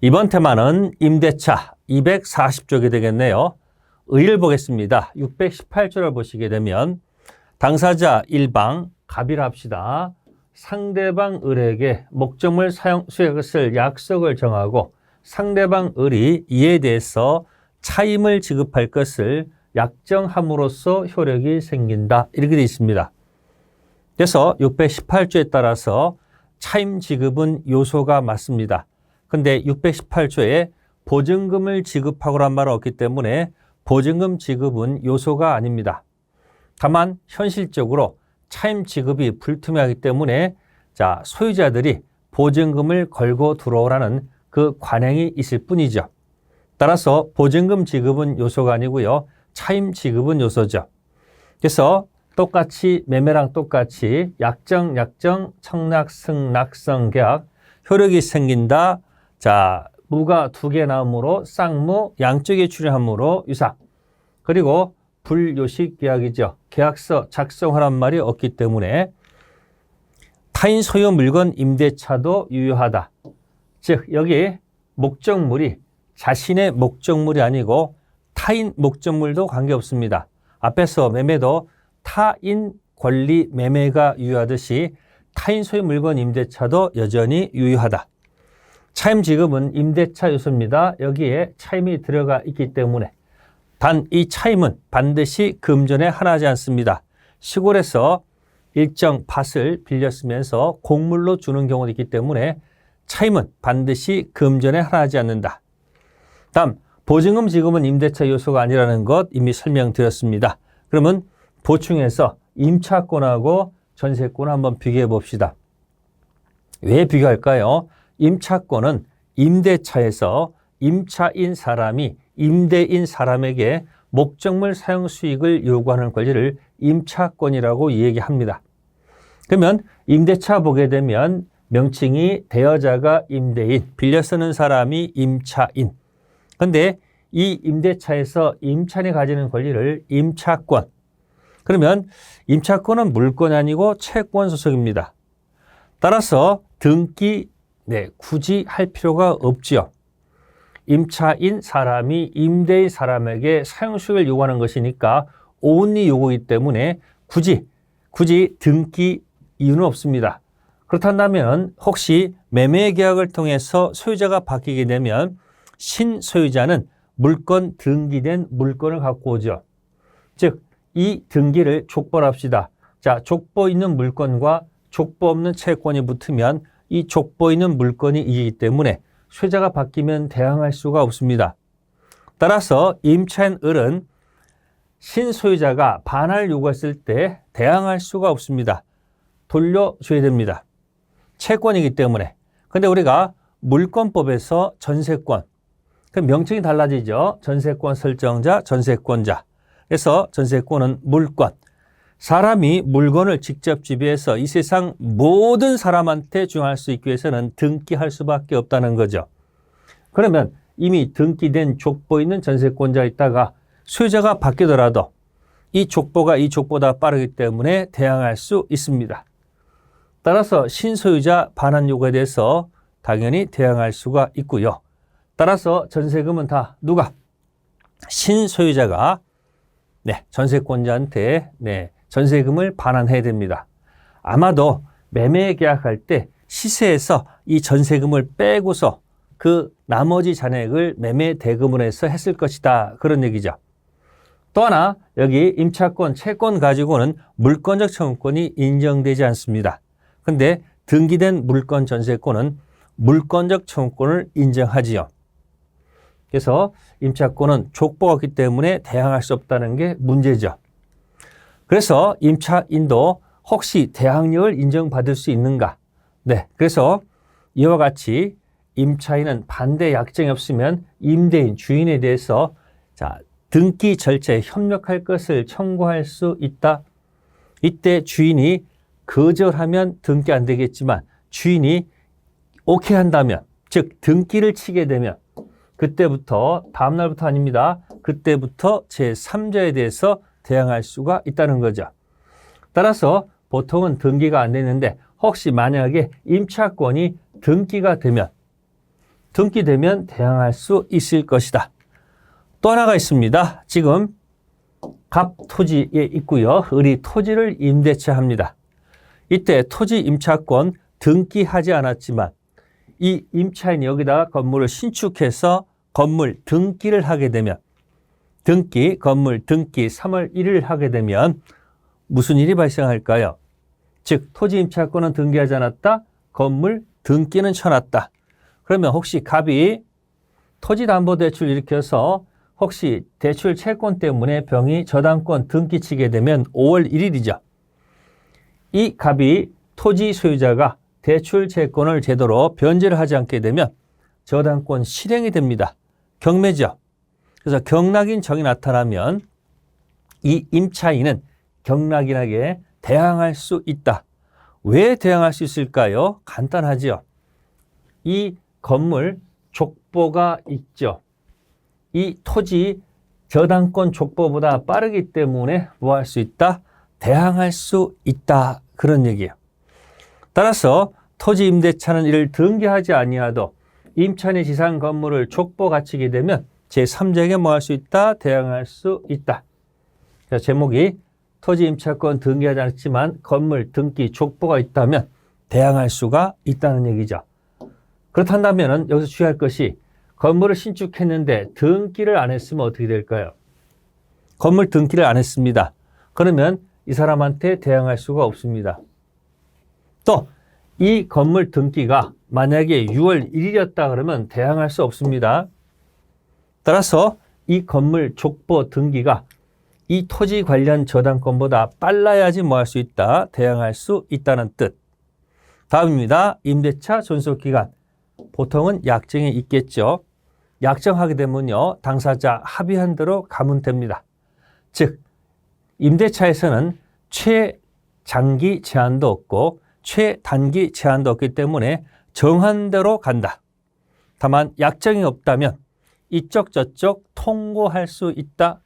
이번 테마는 임대차 240쪽이 되겠네요. 의를 보겠습니다. 618조를 보시게 되면 당사자 1방 갑이라 합시다. 상대방 을에게 목적물 사용 수익을 약속을 정하고 상대방 을이 이에 대해서 차임을 지급할 것을 약정함으로써 효력이 생긴다. 이렇게 되어 있습니다. 그래서 618조에 따라서 차임 지급은 요소가 맞습니다. 근데 618조에 보증금을 지급하고란 말은 없기 때문에 보증금 지급은 요소가 아닙니다. 다만 현실적으로 차임 지급이 불투명하기 때문에 소유자들이 보증금을 걸고 들어오라는 그 관행이 있을 뿐이죠. 따라서 보증금 지급은 요소가 아니고요. 차임 지급은 요소죠. 그래서 똑같이 매매랑 똑같이 약정, 청락, 승낙성 계약, 효력이 생긴다. 무가 2개 나오므로 쌍무, 양쪽에 출연하므로 유사. 그리고 불요식 계약이죠. 계약서 작성하란 말이 없기 때문에 타인 소유 물건 임대차도 유효하다. 즉 여기 목적물이 자신의 목적물이 아니고 타인 목적물도 관계없습니다. 앞에서 매매도 타인 권리 매매가 유효하듯이 타인 소유 물건 임대차도 여전히 유효하다. 차임 지급은 임대차 요소입니다. 여기에 차임이 들어가 있기 때문에 단 이 차임은 반드시 금전에 하나하지 않습니다. 시골에서 일정 밭을 빌렸으면서 공물로 주는 경우도 있기 때문에 차임은 반드시 금전에 하나하지 않는다. 다음 보증금 지급은 임대차 요소가 아니라는 것 이미 설명드렸습니다. 그러면 보충해서 임차권하고 전세권을 한번 비교해 봅시다. 왜 비교할까요? 임차권은 임대차에서 임차인 사람이 임대인 사람에게 목적물 사용 수익을 요구하는 권리를 임차권이라고 얘기합니다. 그러면 임대차 보게 되면 명칭이 대여자가 임대인, 빌려 쓰는 사람이 임차인. 그런데 이 임대차에서 임차인이 가지는 권리를 임차권. 그러면 임차권은 물권이 아니고 채권 소속입니다. 따라서 등기 굳이 할 필요가 없지요. 임차인 사람이 임대인 사람에게 사용수익을 요구하는 것이니까 only 요구이기 때문에 굳이 등기 이유는 없습니다. 그렇다면 혹시 매매 계약을 통해서 소유자가 바뀌게 되면 신소유자는 물권 등기된 물권을 갖고 오죠. 즉 이 등기를 족보합시다. 족보 있는 물권과 족보 없는 채권이 붙으면 이 족보 있는 물건이 이기기 때문에 소유자가 바뀌면 대항할 수가 없습니다. 따라서 임차인 을은 신소유자가 반환을 요구했을 때 대항할 수가 없습니다. 돌려줘야 됩니다. 채권이기 때문에. 근데 우리가 물권법에서 전세권, 그 명칭이 달라지죠. 전세권 설정자, 전세권자. 그래서 전세권은 물권. 사람이 물건을 직접 지배해서 이 세상 모든 사람한테 주행할 수 있기 위해서는 등기할 수밖에 없다는 거죠. 그러면 이미 등기된 족보 있는 전세권자가 있다가 소유자가 바뀌더라도 이 족보가 이 족보다 빠르기 때문에 대항할 수 있습니다. 따라서 신소유자 반환 요구에 대해서 당연히 대항할 수가 있고요. 따라서 전세금은 다 누가? 신소유자가 전세권자한테 전세금을 반환해야 됩니다. 아마도 매매 계약할 때 시세에서 이 전세금을 빼고서 그 나머지 잔액을 매매 대금으로 해서 했을 것이다. 그런 얘기죠. 또 하나 여기 임차권, 채권 가지고는 물권적 청구권이 인정되지 않습니다. 근데 등기된 물권 전세권은 물권적 청구권을 인정하지요. 그래서 임차권은 족보가 없기 때문에 대항할 수 없다는 게 문제죠. 그래서 임차인도 혹시 대항력을 인정받을 수 있는가? 그래서 이와 같이 임차인은 반대 약정이 없으면 임대인, 주인에 대해서 등기 절차에 협력할 것을 청구할 수 있다. 이때 주인이 거절하면 등기 안 되겠지만 주인이 오케이 한다면, 즉 등기를 치게 되면 그때부터 다음 날부터 아닙니다. 그때부터 제3자에 대해서 대항할 수가 있다는 거죠. 따라서 보통은 등기가 안 되는데 혹시 만약에 임차권이 등기가 되면 등기되면 대항할 수 있을 것이다. 또 하나가 있습니다. 지금 갑 토지에 있고요. 을이 토지를 임대차합니다. 이때 토지 임차권 등기하지 않았지만 이 임차인이 여기다가 건물을 신축해서 건물 등기를 하게 되면 건물 등기 3월 1일 하게 되면 무슨 일이 발생할까요? 즉 토지 임차권은 등기하지 않았다. 건물 등기는 쳐놨다. 그러면 혹시 갑이 토지담보대출 일으켜서 혹시 대출 채권 때문에 병이 저당권 등기 치게 되면 5월 1일이죠. 이 갑이 토지 소유자가 대출 채권을 제대로 변제를 하지 않게 되면 저당권 실행이 됩니다. 경매죠. 그래서 경락인 정이 나타나면 이 임차인은 경락인에게 대항할 수 있다. 왜 대항할 수 있을까요? 간단하지요. 이 건물 족보가 있죠. 이 토지 저당권 족보보다 빠르기 때문에 뭐 할 수 있다? 대항할 수 있다. 그런 얘기예요. 따라서 토지 임대차는 이를 등기하지 아니하도 임차인의 지상 건물을 족보 갖추게 되면 제3자에게 뭐 할 수 있다? 대항할 수 있다. 자, 제목이 토지 임차권 등기하지 않았지만 건물 등기 족보가 있다면 대항할 수가 있다는 얘기죠. 그렇다면 여기서 주의할 것이 건물을 신축했는데 등기를 안 했으면 어떻게 될까요? 건물 등기를 안 했습니다. 그러면 이 사람한테 대항할 수가 없습니다. 또 이 건물 등기가 만약에 6월 1일이었다 그러면 대항할 수 없습니다. 따라서 이 건물 족보 등기가 이 토지 관련 저당권보다 빨라야지 뭐 할 수 있다? 대항할 수 있다는 뜻. 다음입니다. 임대차 존속기간. 보통은 약정이 있겠죠. 약정하게 되면요. 당사자 합의한 대로 가면 됩니다. 즉 임대차에서는 최장기 제한도 없고 최단기 제한도 없기 때문에 정한 대로 간다. 다만 약정이 없다면 이쪽 저쪽 통고할 수 있다.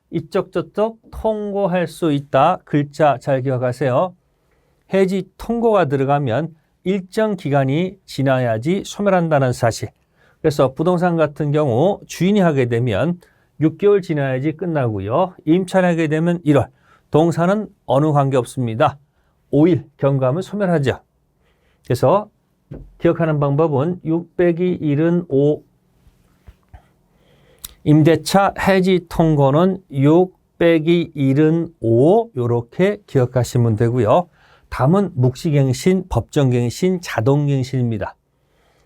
이쪽 저쪽 통고할 수 있다. 글자 잘 기억하세요. 해지 통고가 들어가면 일정 기간이 지나야지 소멸한다는 사실. 그래서 부동산 같은 경우 주인이 하게 되면 6개월 지나야지 끝나고요. 임차인하게 되면 1월. 동사는 어느 관계 없습니다. 5일 경과하면 소멸하죠. 그래서 기억하는 방법은 6 빼기 1은 5. 임대차 해지 통고는 6 빼기 1은 5 이렇게 기억하시면 되고요. 다음은 묵시갱신, 법정갱신, 자동갱신입니다.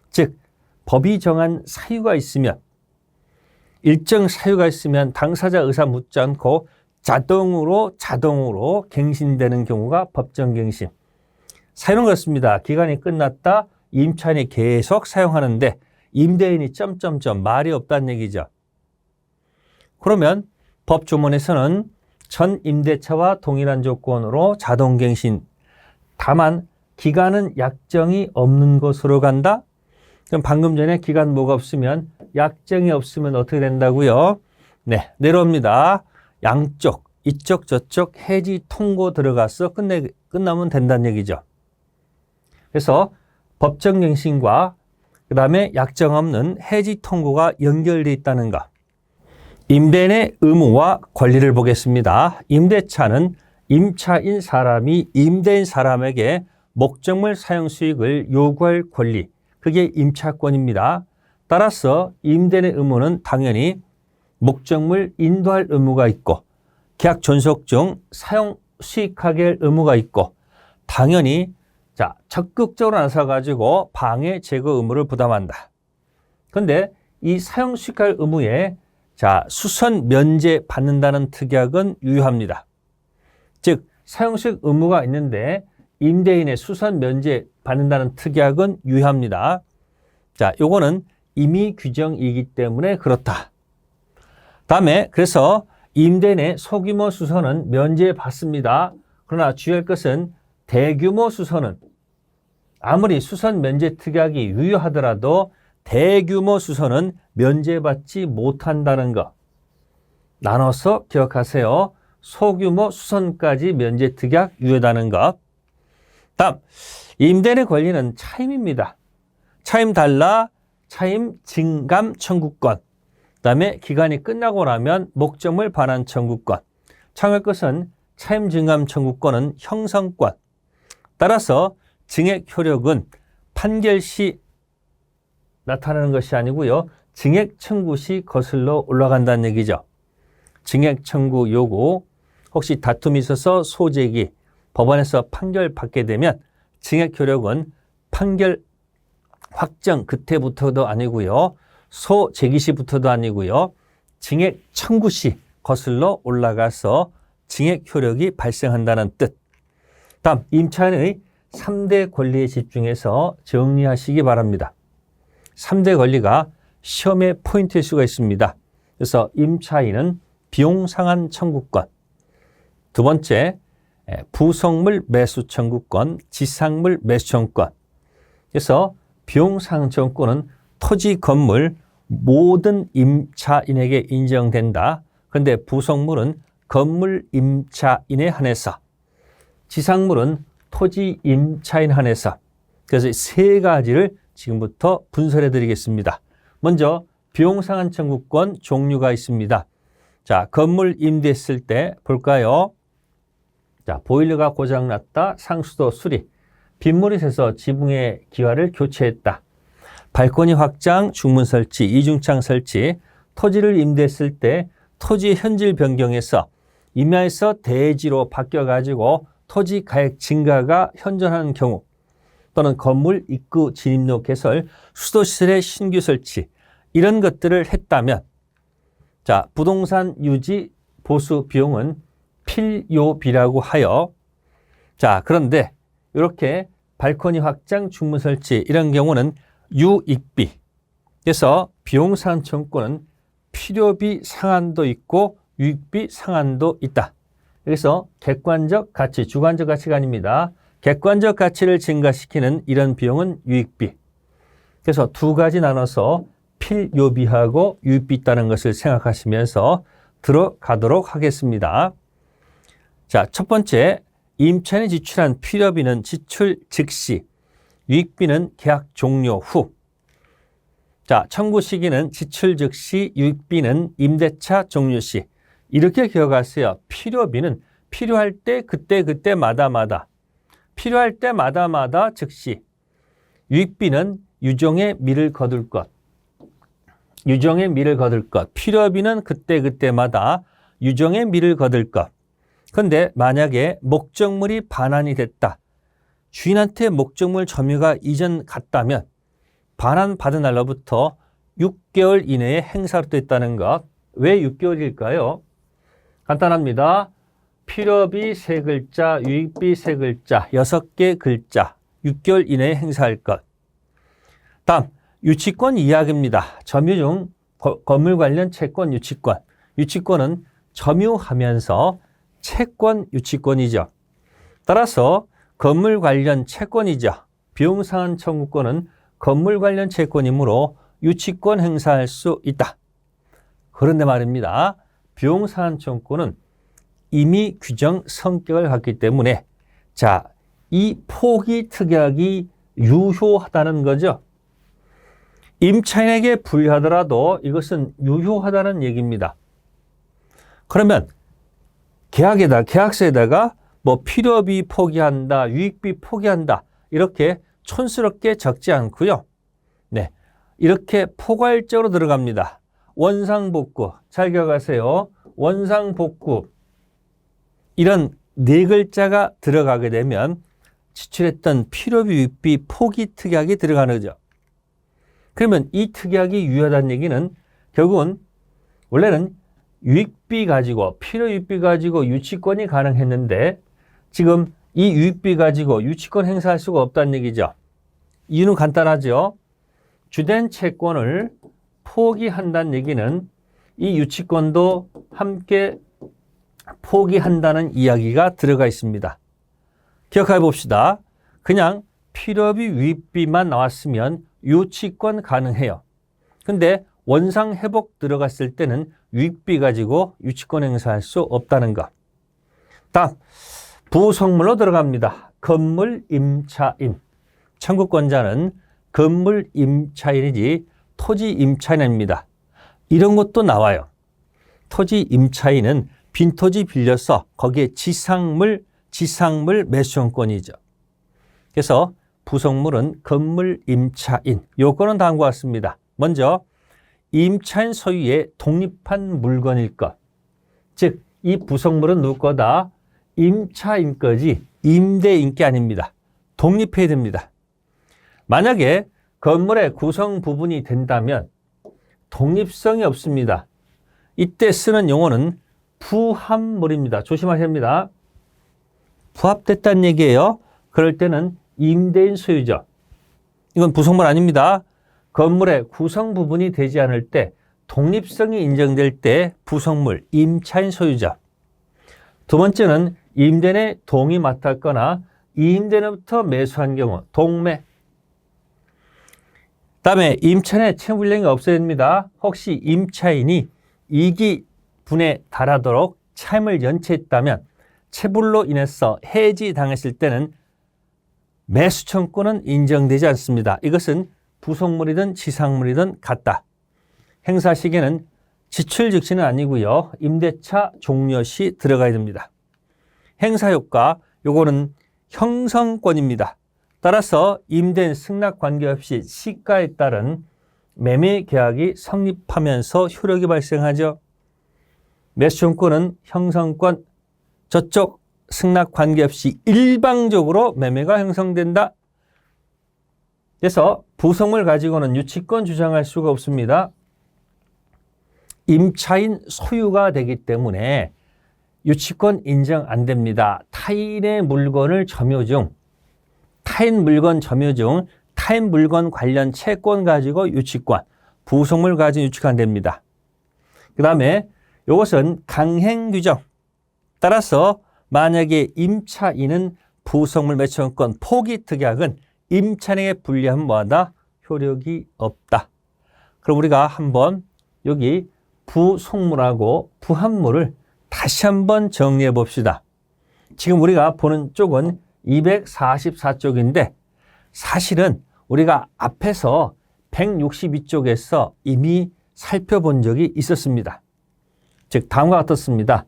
즉 법이 정한 사유가 있으면 일정 사유가 있으면 당사자 의사 묻지 않고 자동으로 갱신되는 경우가 법정갱신. 사유는 그렇습니다. 기간이 끝났다. 임차인이 계속 사용하는데 임대인이 점점점 말이 없다는 얘기죠. 그러면 법조문에서는 전 임대차와 동일한 조건으로 자동갱신. 다만 기간은 약정이 없는 것으로 간다. 그럼 방금 전에 기간 뭐가 없으면 약정이 없으면 어떻게 된다고요? 네, 내려옵니다. 양쪽 이쪽 저쪽 해지 통고 들어가서 끝나면 된다는 얘기죠. 그래서 법정갱신과 그 다음에 약정 없는 해지 통고가 연결되어 있다는 것. 임대인의 의무와 권리를 보겠습니다. 임대차는 임차인 사람이 임대인 사람에게 목적물 사용 수익을 요구할 권리, 그게 임차권입니다. 따라서 임대인의 의무는 당연히 목적물 인도할 의무가 있고 계약 존속 중 사용 수익하게 할 의무가 있고 당연히 적극적으로 나서가지고 방해 제거 의무를 부담한다. 그런데 이 사용 수익할 의무에 수선 면제 받는다는 특약은 유효합니다. 즉 사용수익 의무가 있는데 임대인의 수선 면제 받는다는 특약은 유효합니다. 요거는 임의 규정이기 때문에 그렇다. 다음에 그래서 임대인의 소규모 수선은 면제받습니다. 그러나 주의할 것은 대규모 수선은 아무리 수선 면제 특약이 유효하더라도 대규모 수선은 면제받지 못한다는 것. 나눠서 기억하세요. 소규모 수선까지 면제 특약 유효하다는 것. 다음, 임대인의 권리는 차임입니다. 차임 달라 차임 증감 청구권, 그다음에 기간이 끝나고 나면 목적물 반환 청구권. 참고할 것은 차임 증감 청구권은 형성권. 따라서 증액 효력은 판결 시 나타나는 것이 아니고요. 증액 청구 시 거슬러 올라간다는 얘기죠. 증액 청구 요구, 혹시 다툼이 있어서 소제기, 법원에서 판결 받게 되면 증액 효력은 판결 확정 그때부터도 아니고요. 소제기 시부터도 아니고요. 증액 청구 시 거슬러 올라가서 증액 효력이 발생한다는 뜻. 다음, 임차인의 3대 권리에 집중해서 정리하시기 바랍니다. 3대 권리가 시험의 포인트일 수가 있습니다. 그래서 임차인은 비용 상환 청구권, 두 번째 부속물 매수 청구권, 지상물 매수 청구권. 그래서 비용 상환 청구권은 토지 건물 모든 임차인에게 인정된다. 그런데 부속물은 건물 임차인에 한해서, 지상물은 토지 임차인 한해서. 그래서 세 가지를 지금부터 분석해 드리겠습니다. 먼저 비용 상환 청구권 종류가 있습니다. 자, 건물 임대했을 때 볼까요? 자, 보일러가 고장났다, 상수도 수리, 빗물이 새서 지붕의 기와를 교체했다, 발코니 확장, 중문 설치, 이중창 설치, 토지를 임대했을 때 토지 현질 변경해서 임야에서 대지로 바뀌어가지고 토지 가액 증가가 현존하는 경우, 또는 건물 입구 진입로 개설, 수도시설의 신규 설치, 이런 것들을 했다면, 자, 부동산 유지 보수 비용은 필요비라고 하여, 자, 그런데 이렇게 발코니 확장, 중문 설치 이런 경우는 유익비. 그래서 비용 상환 청구권은 필요비 상한도 있고 유익비 상한도 있다. 그래서 객관적 가치, 주관적 가치가 아닙니다. 객관적 가치를 증가시키는 이런 비용은 유익비. 그래서 두 가지 나눠서 필요비하고 유익비 있다는 것을 생각하시면서 들어가도록 하겠습니다. 자, 첫 번째, 임차인이 지출한 필요비는 지출 즉시, 유익비는 계약 종료 후. 자, 청구 시기는 지출 즉시, 유익비는 임대차 종료 시. 이렇게 기억하세요. 필요비는 필요할 때 그때마다, 필요할 때마다 즉시. 유익비는 유종의 미를 거둘 것, 유종의 미를 거둘 것. 필요비는 그때마다 유종의 미를 거둘 것. 그런데 만약에 목적물이 반환이 됐다, 주인한테 목적물 점유가 이전 갔다면 반환받은 날로부터 6개월 이내에 행사로 됐다는 것. 왜 6개월일까요? 간단합니다. 필요비 3글자, 유익비 3글자, 6개 글자, 6개월 이내에 행사할 것. 다음, 유치권 이야기입니다. 점유 중 건물 관련 채권 유치권. 유치권은 점유하면서 채권 유치권이죠. 따라서 건물 관련 채권이죠. 비용 상환 청구권은 건물 관련 채권이므로 유치권 행사할 수 있다. 그런데 말입니다. 비용 상환 청구권은 임의 규정 성격을 갖기 때문에, 자, 이 포기 특약이 유효하다는 거죠. 임차인에게 불리하더라도 이것은 유효하다는 얘기입니다. 그러면 계약서에다가 뭐 필요비 포기한다, 유익비 포기한다, 이렇게 촌스럽게 적지 않고요. 네, 이렇게 포괄적으로 들어갑니다. 원상복구, 잘 기억하세요. 원상복구, 이런 네 글자가 들어가게 되면 지출했던 필요비, 유익비 포기 특약이 들어가는 거죠. 그러면 이 특약이 유효하다는 얘기는 결국은 원래는 유익비 가지고, 필요 유익비 가지고 유치권이 가능했는데 지금 이 유익비 가지고 유치권 행사할 수가 없다는 얘기죠. 이유는 간단하죠. 주된 채권을 포기한다는 얘기는 이 유치권도 함께 포기한다는 이야기가 들어가 있습니다. 기억해 봅시다. 그냥 필요비, 유익비만 나왔으면 유치권 가능해요. 근데 원상회복 들어갔을 때는 유익비 가지고 유치권 행사할 수 없다는 것. 다음, 부속물로 들어갑니다. 건물 임차인. 청구권자는 건물 임차인이지 토지 임차인입니다. 이런 것도 나와요. 토지 임차인은 빈 토지 빌려서 거기에 지상물 매수권이죠. 그래서 부속물은 건물 임차인. 요거는 다음과 같습니다. 먼저 임차인 소유의 독립한 물건일 것. 즉, 이 부속물은 누구 거다? 임차인 거지 임대인 게 아닙니다. 독립해야 됩니다. 만약에 건물의 구성 부분이 된다면 독립성이 없습니다. 이때 쓰는 용어는 부합물입니다. 조심하셔야 합니다. 부합됐다는 얘기예요. 그럴 때는 임대인 소유죠. 이건 부속물 아닙니다. 건물의 구성 부분이 되지 않을 때 독립성이 인정될 때 부속물, 임차인 소유죠. 두 번째는 임대인의 동의 맡았거나 임대인으로부터 매수한 경우 동매. 다음에 임차인의 채무불량이 없어야 됩니다. 혹시 임차인이 이기분에 달하도록 차임을 연체했다면 채불로 인해서 해지당했을 때는 매수청구는 인정되지 않습니다. 이것은 부속물이든 지상물이든 같다. 행사 시기는 지출 즉시는 아니고요. 임대차 종료 시 들어가야 됩니다. 행사 효과, 요거는 형성권입니다. 따라서 임대인 승낙 관계없이 시가에 따른 매매 계약이 성립하면서 효력이 발생하죠. 매수청구는 형성권, 저쪽 승낙 관계없이 일방적으로 매매가 형성된다. 그래서 부속물 가지고는 유치권 주장할 수가 없습니다. 임차인 소유가 되기 때문에 유치권 인정 안 됩니다. 타인의 물건을 점유 중, 타인 물건 점유 중 타인 물건 관련 채권 가지고 유치권, 부속물 가지고 유치가 안 됩니다. 그 다음에 이것은 강행 규정. 따라서 만약에 임차인은 부속물 매수권 포기 특약은 임차인에게 불리하면 뭐하다? 효력이 없다. 그럼 우리가 한번 여기 부속물하고 부합물을 다시 한번 정리해 봅시다. 지금 우리가 보는 쪽은 244쪽인데 사실은 우리가 앞에서 162쪽에서 이미 살펴본 적이 있었습니다. 즉 다음과 같았습니다.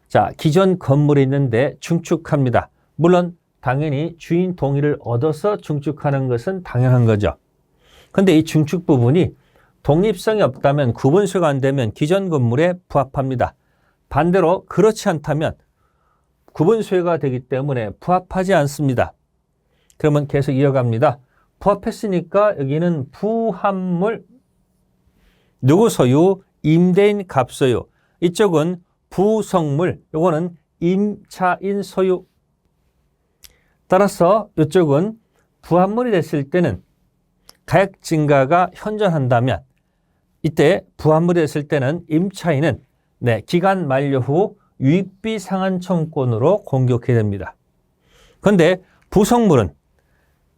자, 기존 건물이 있는데 중축합니다. 물론 당연히 주인 동의를 얻어서 중축하는 것은 당연한 거죠. 그런데 이 중축 부분이 독립성이 없다면 구분수가 안 되면 기존 건물에 부합합니다. 반대로 그렇지 않다면 구분수가 되기 때문에 부합하지 않습니다. 그러면 계속 이어갑니다. 부합했으니까 여기는 부합물, 누구 소유? 임대인 갑소유. 이쪽은 부속물, 요거는 임차인 소유. 따라서 이쪽은 부합물이 됐을 때는 가액 증가가 현존한다면 이때 부합물이 됐을 때는 임차인은 기간 만료 후 유익비 상환 청구권으로 공격해야 됩니다. 그런데 부속물은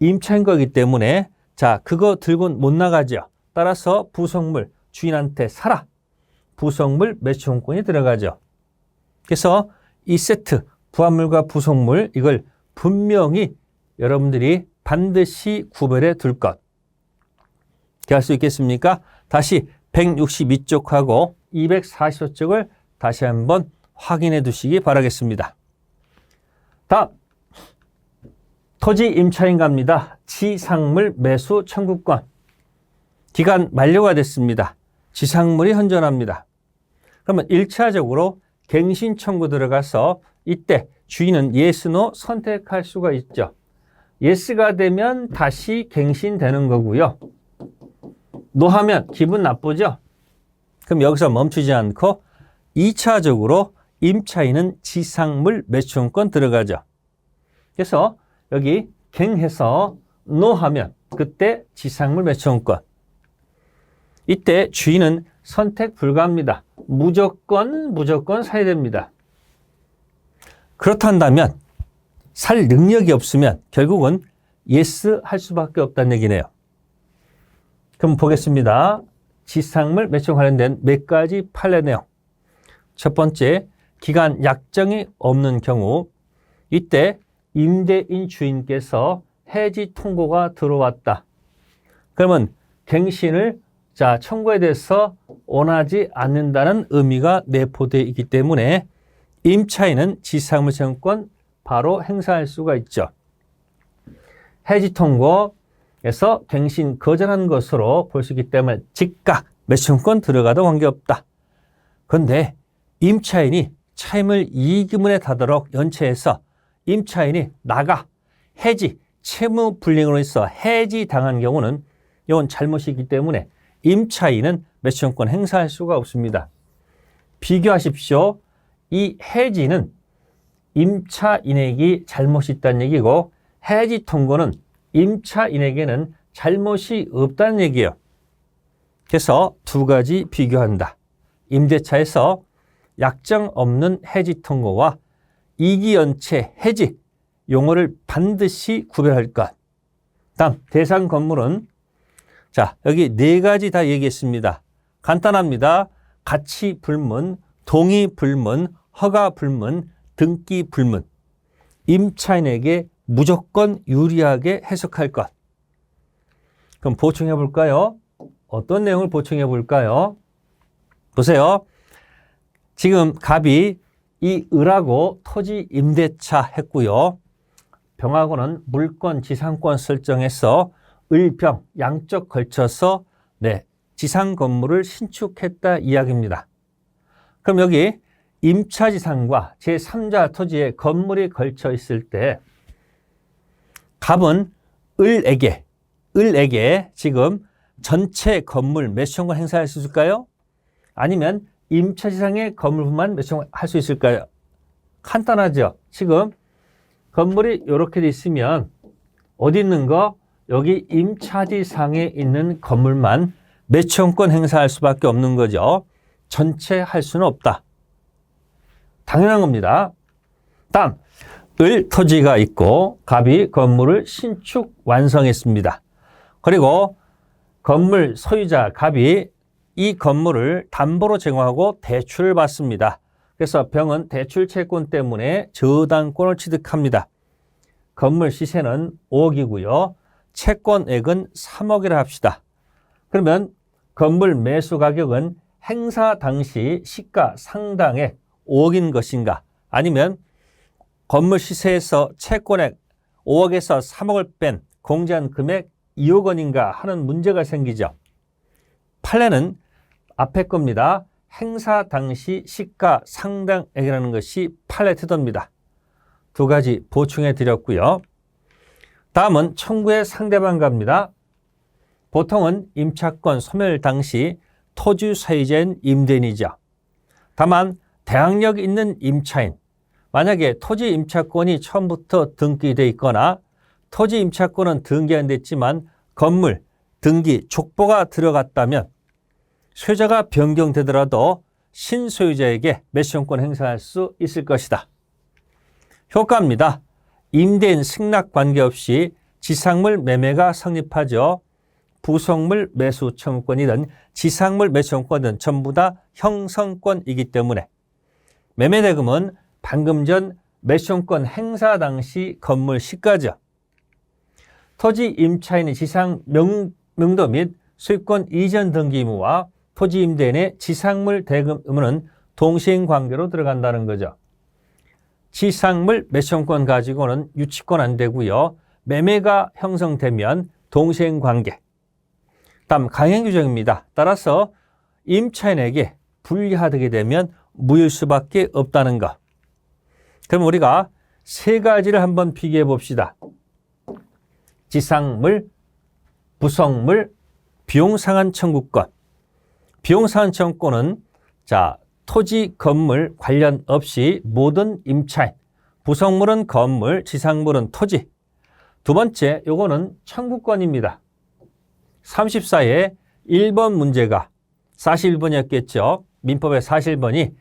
임차인 거기 때문에 자, 그거 들고는 못 나가죠. 따라서 부속물 주인한테 사라. 부속물 매수청구권이 들어가죠. 그래서 이 세트 부합물과 부속물 이걸 분명히 여러분들이 반드시 구별해 둘 것. 이렇게 할 수 있겠습니까? 다시 162쪽하고 245쪽을 다시 한번 확인해 두시기 바라겠습니다. 다음, 토지 임차인 갑니다. 지상물 매수 청구권. 기간 만료가 됐습니다. 지상물이 현존합니다. 그러면 1차적으로 갱신 청구 들어가서 이때 주인은 yes, no 선택할 수가 있죠. yes가 되면 다시 갱신되는 거고요. no 하면 기분 나쁘죠? 그럼 여기서 멈추지 않고 2차적으로 임차인은 지상물 매수청구권 들어가죠. 그래서 여기 갱해서 no 하면 그때 지상물 매수청구권. 이때 주인은 선택 불가합니다. 무조건 사야 됩니다. 그렇단다면 살 능력이 없으면 결국은 yes 할 수밖에 없다는 얘기네요. 그럼 보겠습니다. 지상물 매수청 관련된 몇 가지 판례 내용. 첫 번째, 기간 약정이 없는 경우 이때 임대인 주인께서 해지 통고가 들어왔다. 그러면 갱신을 자, 청구에 대해서 원하지 않는다는 의미가 내포되어 있기 때문에 임차인은 지상물 채권권 바로 행사할 수가 있죠. 해지 통고에서 갱신 거절한 것으로 볼 수 있기 때문에 즉각 매수청구권 들어가도 관계없다. 그런데 임차인이 차임을 이익의문에 다도록 연체해서 임차인이 나가 해지, 채무 불이행으로 해서 해지 당한 경우는 이건 잘못이기 때문에 임차인은 매수청구권 행사할 수가 없습니다. 비교하십시오. 이 해지는 임차인에게 잘못이 있다는 얘기고 해지 통고는 임차인에게는 잘못이 없다는 얘기예요. 그래서 두 가지 비교한다. 임대차에서 약정 없는 해지 통고와 이기연체 해지 용어를 반드시 구별할 것. 다음 대상 건물은 자 여기 네 가지 다 얘기했습니다. 간단합니다. 가치 불문, 동의 불문, 허가 불문, 등기 불문. 임차인에게 무조건 유리하게 해석할 것. 그럼 보충해 볼까요? 어떤 내용을 보충해 볼까요? 보세요. 지금 갑이 이 을하고 토지 임대차 했고요. 병하고는 물권, 지상권 설정해서 을병 양쪽 걸쳐서 지상 건물을 신축했다 이야기입니다. 그럼 여기 임차지상과 제3자 토지에 건물이 걸쳐 있을 때 갑은 을에게 지금 전체 건물 매수청구권 행사할 수 있을까요? 아니면 임차지상의 건물만 매수청구권 할 수 있을까요? 간단하죠. 지금 건물이 이렇게 돼 있으면 어디 있는 거? 여기 임차지상에 있는 건물만 매수청구권 행사할 수밖에 없는 거죠. 전체 할 수는 없다. 당연한 겁니다. 다음, 을 토지가 있고 갑이 건물을 신축 완성했습니다. 그리고 건물 소유자 갑이 이 건물을 담보로 제공하고 대출을 받습니다. 그래서 병은 대출 채권 때문에 저당권을 취득합니다. 건물 시세는 5억이고요. 채권액은 3억이라 합시다. 그러면 건물 매수 가격은 행사 당시 시가 상당액 5억인 것인가? 아니면 건물 시세에서 채권액 5억에서 3억을 뺀 공제한 금액 2억 원인가 하는 문제가 생기죠. 판례는 앞에 겁니다. 행사 당시 시가 상당액이라는 것이 판례 태도입니다. 두 가지 보충해 드렸고요. 다음은 청구의 상대방 갑니다. 보통은 임차권 소멸 당시 토지 소유자인 임대인이죠. 다만 대항력이 있는 임차인, 만약에 토지 임차권이 처음부터 등기되어 있거나 토지 임차권은 등기 안 됐지만 건물, 등기, 족보가 들어갔다면 소유자가 변경되더라도 신소유자에게 매수청구권 행사할 수 있을 것이다. 효과입니다. 임대인 승낙 관계없이 지상물 매매가 성립하죠. 부속물 매수 청구권이든 지상물 매수 청구권이든 전부 다 형성권이기 때문에 매매대금은 방금 전 매수청구권 행사 당시 건물 시가죠. 토지 임차인의 지상 명도 및 소유권 이전 등기 의무와 토지 임대인의 지상물 대금 의무는 동시행관계로 들어간다는 거죠. 지상물 매수청구권 가지고는 유치권 안 되고요. 매매가 형성되면 동시행관계. 다음 강행규정입니다. 따라서 임차인에게 불리하게 되면 무효일 수밖에 없다는 것. 그럼 우리가 세 가지를 한번 비교해 봅시다. 지상물, 부속물, 비용상한 청구권. 비용상한 청구권은 토지, 건물 관련 없이 모든 임차인, 부속물은 건물, 지상물은 토지. 두 번째, 요거는 청구권입니다. 34의 1번 문제가 41번이었겠죠. 민법의 41번이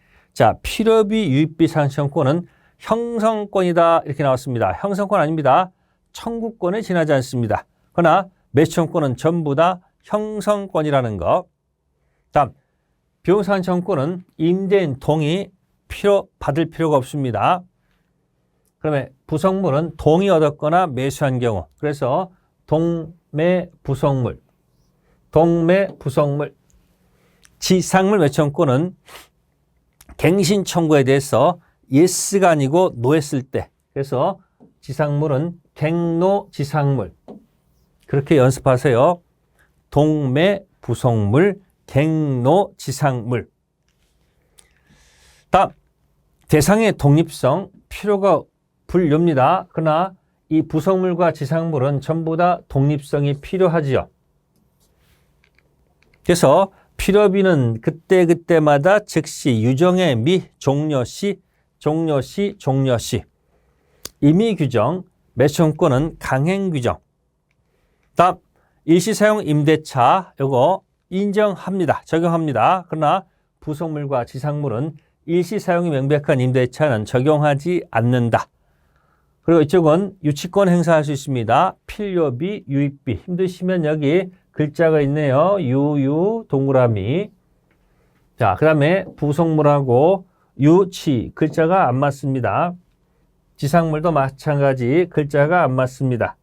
필요비, 유익비 상환청구권은 형성권이다 이렇게 나왔습니다. 형성권 아닙니다. 청구권에 지나지 않습니다. 그러나 매수청구권은 전부 다 형성권이라는 거. 다음, 비용상환 청구권은 임대인 동의 받을 필요가 없습니다. 그러면 부속물은 동의 얻었거나 매수한 경우, 그래서 동매 부속물, 동매 부속물. 지상물 매청권은 갱신 청구에 대해서 yes가 아니고 no 했을 때, 그래서 지상물은 갱노 지상물. 그렇게 연습하세요. 동매 부속물, 갱노 지상물. 다음, 대상의 독립성, 필요가 불료입니다. 그러나 이 부속물과 지상물은 전부 다 독립성이 필요하지요. 그래서 필요비는 그때그때마다 즉시 유정의 미 종료시, 종료시, 종료시. 임의규정, 매청권은 강행규정. 다음, 일시사용 임대차, 요거 인정합니다. 적용합니다. 그러나 부속물과 지상물은 일시사용이 명백한 임대차는 적용하지 않는다. 그리고 이쪽은 유치권 행사할 수 있습니다. 필요비, 유입비. 힘드시면 여기 글자가 있네요. 유유 동그라미. 자, 그 다음에 부속물하고 유치 글자가 안 맞습니다. 지상물도 마찬가지 글자가 안 맞습니다.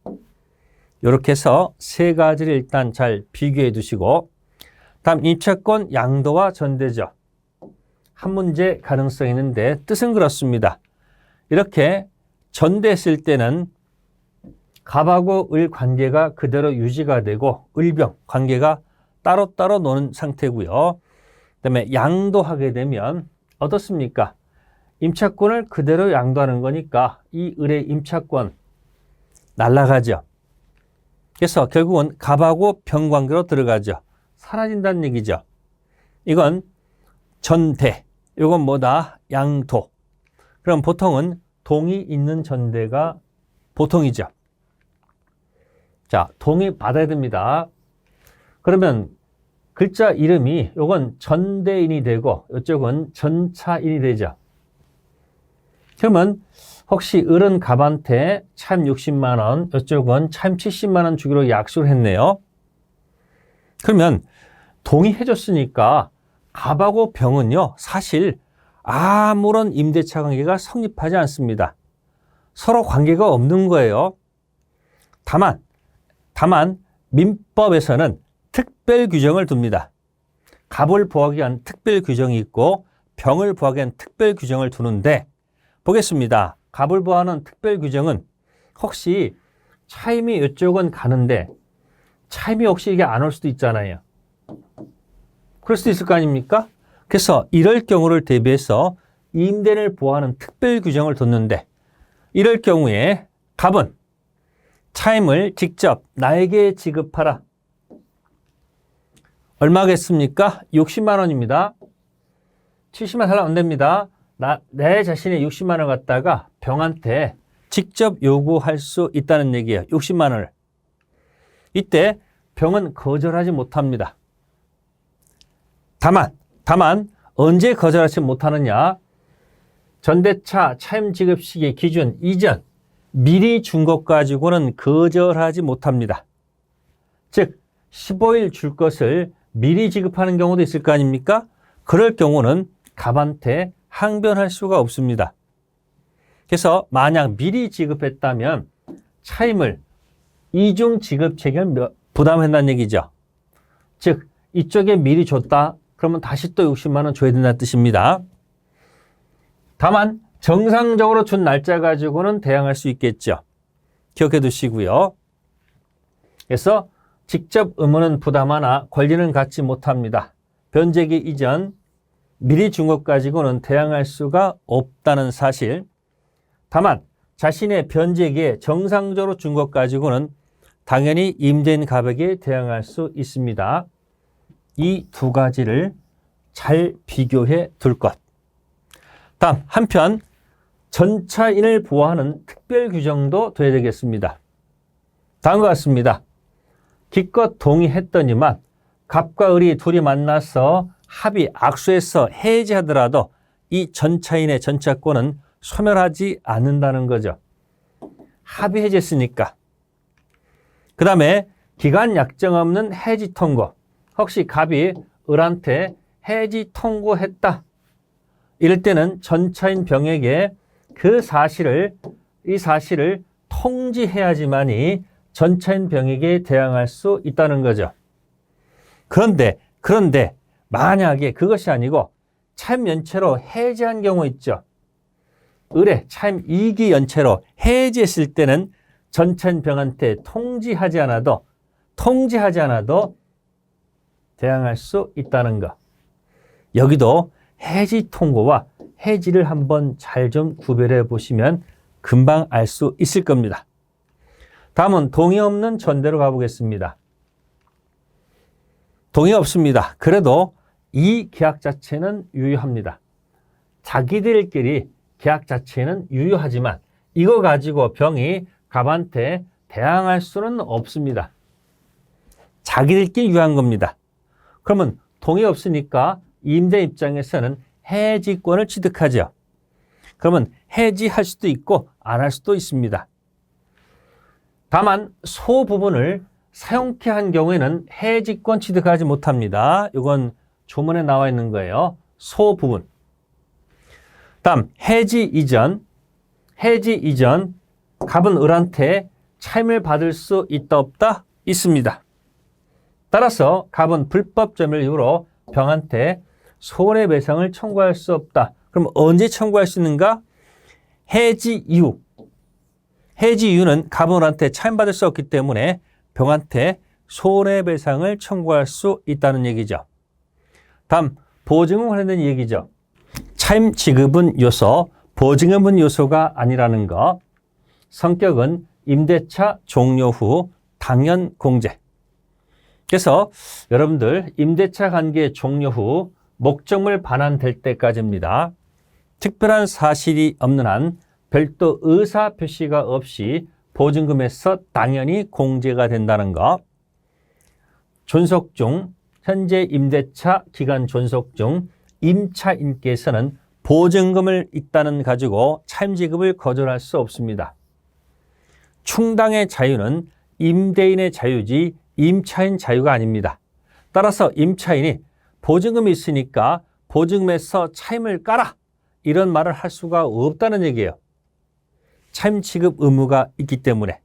이렇게 해서 세 가지를 일단 잘 비교해 두시고, 다음 임차권 양도와 전대죠. 한 문제 가능성이 있는데 뜻은 그렇습니다. 이렇게 전대했을 때는 갑하고 을 관계가 그대로 유지가 되고 을병 관계가 따로따로 노는 상태고요. 그다음에 양도하게 되면 어떻습니까? 임차권을 그대로 양도하는 거니까 이 을의 임차권 날아가죠. 그래서 결국은 갑하고 병 관계로 들어가죠. 사라진다는 얘기죠. 이건 전대, 이건 뭐다? 양도. 그럼 보통은 동이 있는 전대가 보통이죠. 자, 동의 받아야 됩니다. 그러면 글자 이름이 이건 전대인이 되고 이쪽은 전차인이 되죠. 그러면 혹시 을은 갑한테 차임 60만 원, 이쪽은 차임 70만 원 주기로 약속을 했네요. 그러면 동의해 줬으니까 갑하고 병은요, 사실 아무런 임대차 관계가 성립하지 않습니다. 서로 관계가 없는 거예요. 다만 민법에서는 특별 규정을 둡니다. 갑을 보호하기 위한 특별 규정이 있고 병을 보호하기 위한 특별 규정을 두는데, 보겠습니다. 갑을 보호하는 특별 규정은 혹시 차임이 이쪽은 가는데 차임이 혹시 이게 안 올 수도 있잖아요. 그럴 수도 있을 거 아닙니까? 그래서 이럴 경우를 대비해서 임대인을 보호하는 특별 규정을 뒀는데, 이럴 경우에 갑은 차임을 직접 나에게 지급하라. 얼마겠습니까? 60만 원입니다. 70만 원 안 됩니다. 내 자신의 60만 원 갖다가 병한테 직접 요구할 수 있다는 얘기예요. 60만 원을. 이때 병은 거절하지 못합니다. 다만 언제 거절하지 못하느냐? 전대차 차임 지급 시기 기준 이전 미리 준 것 가지고는 거절하지 못합니다. 즉 15일 줄 것을 미리 지급하는 경우도 있을 거 아닙니까? 그럴 경우는 갑한테 항변할 수가 없습니다. 그래서 만약 미리 지급했다면 차임을 이중 지급 책임을 부담한다는 얘기죠. 즉 이쪽에 미리 줬다 그러면 다시 또 60만 원 줘야 된다는 뜻입니다. 다만 정상적으로 준 날짜 가지고는 대항할 수 있겠죠. 기억해 두시고요. 그래서 직접 의무는 부담하나 권리는 갖지 못합니다. 변제기 이전 미리 준 것 가지고는 대항할 수가 없다는 사실. 다만 자신의 변제기에 정상적으로 준 것 가지고는 당연히 임대인 갑에게 대항할 수 있습니다. 이 두 가지를 잘 비교해 둘 것. 다음 한편 전차인을 보호하는 특별 규정도 돼야 되겠습니다. 다음과 같습니다. 기껏 동의했더니만 갑과 을이 둘이 만나서 합의 악수해서 해지하더라도 이 전차인의 전차권은 소멸하지 않는다는 거죠. 합의 해지했으니까. 그 다음에 기간 약정 없는 해지 통고. 혹시 갑이 을한테 해지 통고했다. 이럴 때는 전차인 병에게 이 사실을 통지해야지만이 전차인 병에게 대항할 수 있다는 거죠. 그런데 만약에 그것이 아니고 차임 연체로 해지한 경우 있죠. 을에 차임 2기 연체로 해지했을 때는 전천병한테 통지하지 않아도 대항할 수 있다는 것. 여기도 해지 통고와 해지를 한번 잘 좀 구별해 보시면 금방 알 수 있을 겁니다. 다음은 동의 없는 전대로 가보겠습니다. 동의 없습니다. 그래도 이 계약 자체는 유효합니다. 자기들끼리 계약 자체는 유효하지만 이거 가지고 병이 갑한테 대항할 수는 없습니다. 자기들끼리 유효한 겁니다. 그러면 동의 없으니까 임대 입장에서는 해지권을 취득하죠. 그러면 해지할 수도 있고 안 할 수도 있습니다. 다만 소 부분을 사용케 한 경우에는 해지권 취득하지 못합니다. 이건 조문에 나와 있는 거예요. 소 부분. 다음 해지 이전 갑은 을한테 차임을 받을 수 있다 없다? 있습니다. 따라서 갑은 불법점을 이유로 병한테 손해배상을 청구할 수 없다. 그럼 언제 청구할 수 있는가? 해지 이유는 갑은 을한테 차임받을 수 없기 때문에 병한테 손해배상을 청구할 수 있다는 얘기죠. 다음 보증금 관련된 얘기죠. 차임 지급은 요소, 보증금은 요소가 아니라는 것. 성격은 임대차 종료 후 당연 공제. 그래서 여러분들 임대차 관계 종료 후 목적물 반환될 때까지입니다. 특별한 사실이 없는 한 별도 의사 표시가 없이 보증금에서 당연히 공제가 된다는 것. 존속 중 현재 임대차 기간 존속 중 임차인께서는 보증금을 일단은 가지고 차임 지급을 거절할 수 없습니다. 충당의 자유는 임대인의 자유지 임차인 자유가 아닙니다. 따라서 임차인이 보증금이 있으니까 보증금에서 차임을 까라 이런 말을 할 수가 없다는 얘기예요. 차임 지급 의무가 있기 때문에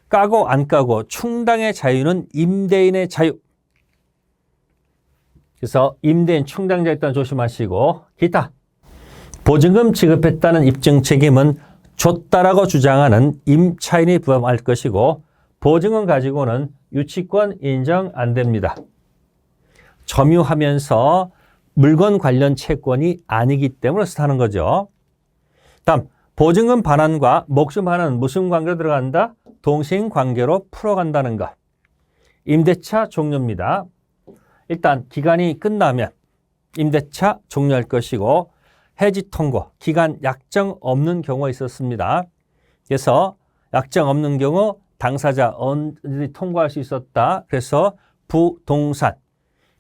까고 안 까고 충당의 자유는 임대인의 자유. 그래서 임대인 충당자 일단 조심하시고 기타 보증금 지급했다는 입증 책임은 줬다라고 주장하는 임차인이 부담할 것이고 보증금 가지고는 유치권 인정 안 됩니다. 점유하면서 물건 관련 채권이 아니기 때문에 하는 거죠. 다음 보증금 반환과 목숨 반환은 무슨 관계로 들어간다? 동시행 관계로 풀어간다는 것. 임대차 종료입니다. 일단 기간이 끝나면 임대차 종료할 것이고 해지 통고, 기간 약정 없는 경우가 있었습니다. 그래서 약정 없는 경우 당사자 언제든지 통고할 수 있었다. 그래서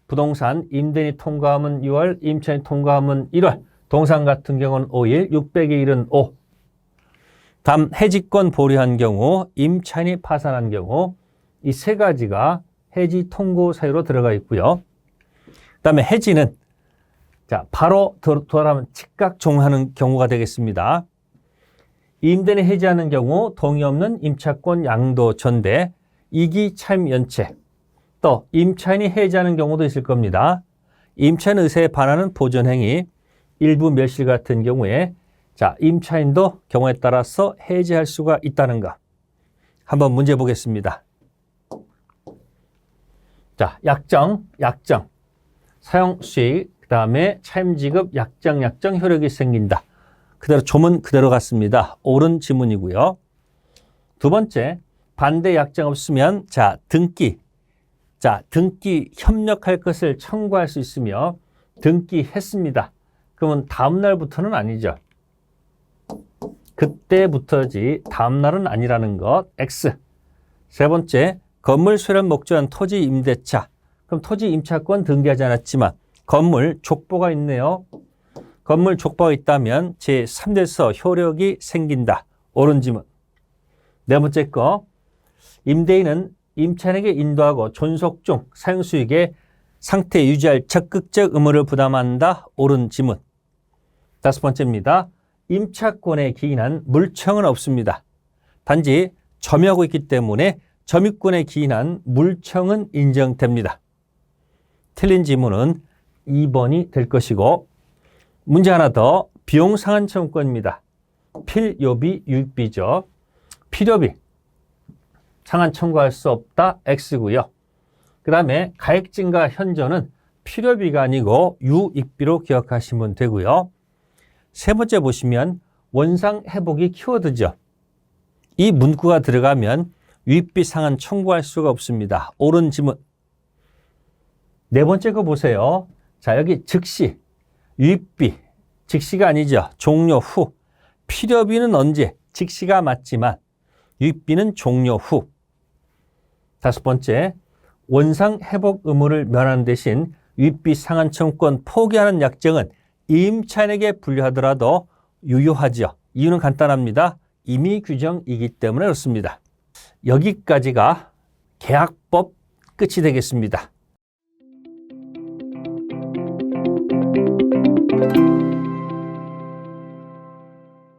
부동산 임대인이 통고하면 6월, 임차인이 통고하면 1월, 동산 같은 경우는 5일, 600의 1은 5. 다음 해지권 보류한 경우, 임차인이 파산한 경우 이 세 가지가 해지 통고 사유로 들어가 있고요. 그다음에 해지는 바로 돌아가면 즉각 종하는 경우가 되겠습니다. 임대인이 해지하는 경우 동의 없는 임차권 양도 전대, 이기 차임 연체, 또 임차인이 해지하는 경우도 있을 겁니다. 임차인 의사에 반하는 보존행위, 일부 멸실 같은 경우에 임차인도 경우에 따라서 해지할 수가 있다는 것. 한번 문제 보겠습니다. 약정, 사용 수익, 그 다음에 차임 지급, 약정 효력이 생긴다. 그대로 조문 그대로 갔습니다. 옳은 지문이고요. 두 번째, 반대 약정 없으면 등기 협력할 것을 청구할 수 있으며 등기했습니다. 그러면 다음 날부터는 아니죠. 그때부터지 다음 날은 아니라는 것. X. 세 번째, 건물 수령 목적한 토지 임대차. 그럼 토지 임차권 등기하지 않았지만 건물 족보가 있네요. 건물 족보가 있다면 제3대서 효력이 생긴다. 옳은 지문. 네 번째 거, 임대인은 임차인에게 인도하고 존속 중 사용수익의 상태 유지할 적극적 의무를 부담한다. 옳은 지문. 다섯 번째입니다. 임차권에 기인한 물청은 없습니다. 단지 점유하고 있기 때문에 점유권에 기인한 물청은 인정됩니다. 틀린 지문은 2번이 될 것이고, 문제 하나 더, 비용 상한 청구권입니다. 필요비, 유익비죠. 필요비, 상한 청구할 수 없다, X고요. 그 다음에 가액 증가 현저는 필요비가 아니고 유익비로 기억하시면 되고요. 세 번째 보시면 원상 회복이 키워드죠. 이 문구가 들어가면 유익비 상한 청구할 수가 없습니다. 옳은 지문. 네 번째 거 보세요. 자, 여기 즉시, 유익비, 즉시가 아니죠. 종료 후. 필요비는 언제? 즉시가 맞지만 유익비는 종료 후. 다섯 번째, 원상 회복 의무를 면하는 대신 유익비 상한 청구권 포기하는 약정은 임차인에게 분류하더라도 유효하죠. 이유는 간단합니다. 임의 규정이기 때문에 그렇습니다. 여기까지가 계약법 끝이 되겠습니다.